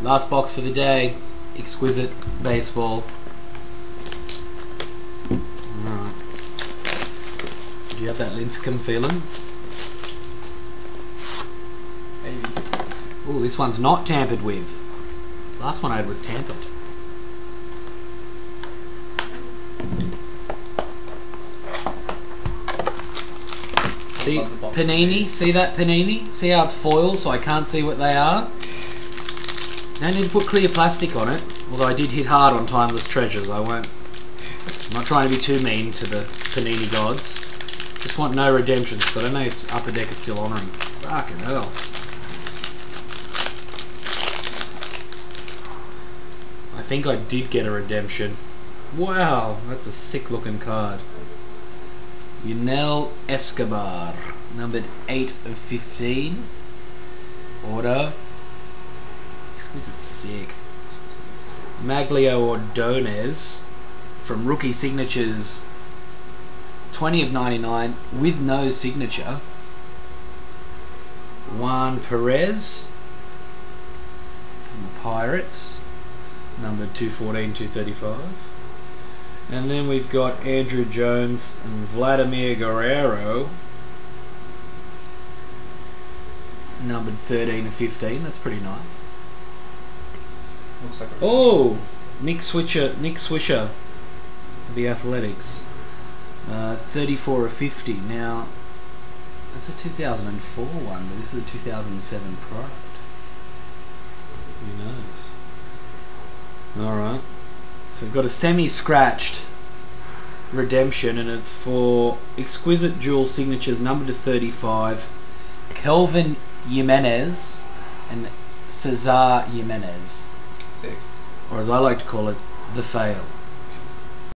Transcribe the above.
Last box for the day. Exquisite Baseball. Alright. Do you have that Linscomb feeling? Maybe. Oh, this one's not tampered with. Last one I had was tampered. See, Panini? See that Panini? See how it's foil so I can't see what they are? No need to put clear plastic on it. Although I did hit hard on Timeless Treasures. I won't. I'm not trying to be too mean to the Panini gods. Just want no redemptions because I don't know if Upper Deck is still honouring. Fucking hell. I think I did get a redemption. Wow, that's a sick looking card. Yunel Escobar, numbered 8 of 15. Order. Exquisite sick. Maglio Ordonez from Rookie Signatures, 20 of 99 with no signature. Juan Perez from the Pirates, numbered 214, 235. And then we've got Andrew Jones and Vladimir Guerrero, numbered 13 of 15. That's pretty nice. Looks like a Nick Swisher for the Athletics, 34 of 50. Now, that's a 2004 one, but this is a 2007 product. Who knows? Alright. So we've got a semi-scratched redemption, and it's for Exquisite Dual Signatures, number to 35, Kelvin Jimenez and Cesar Jimenez. sick. Or as I like to call it, the fail.